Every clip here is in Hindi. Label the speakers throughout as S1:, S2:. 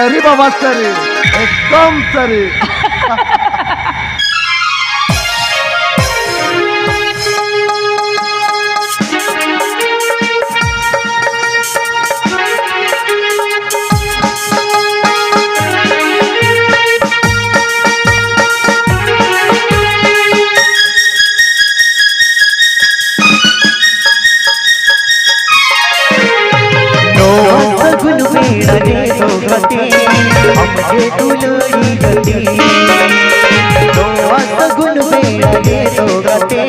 S1: सरी बाबा सरी, एकदम सरी।
S2: हमके दुलड़ी गति सगुन बेड़ा दे दो गते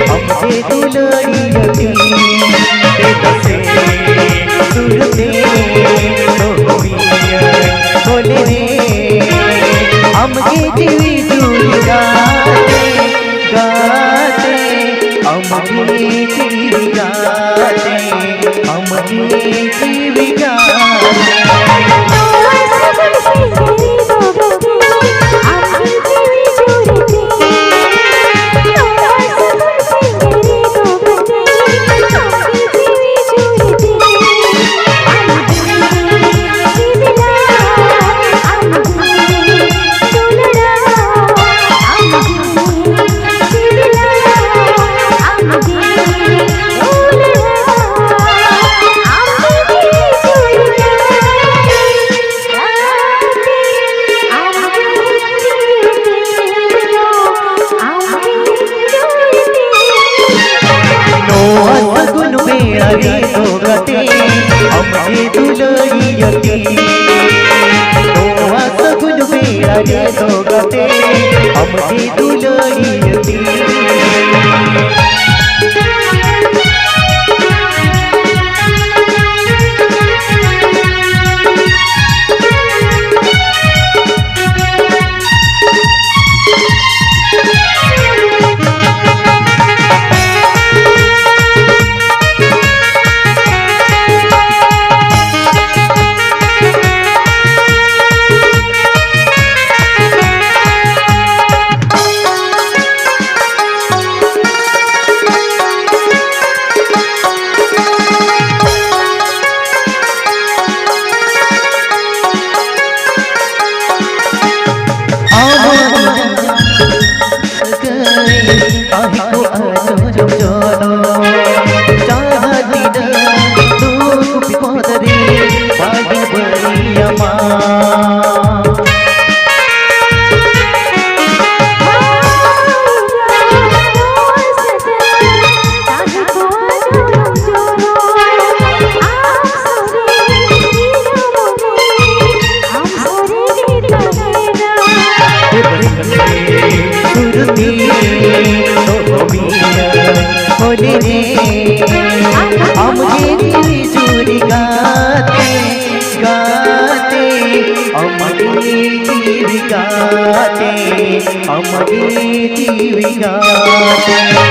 S2: हमके दुलड़ी गति से सुरते बोले रे हमके जीवी दूर गाते गाते हमके जीवी गाते हमके जीवी गाते हमके दुलड़ी गति सगुन बेड़ा रे दो गते हमके दुलड़ी गति बोले रे हमके जीवी चूरी गाते गाते हमके जीवी गाते हमके जीवी गाते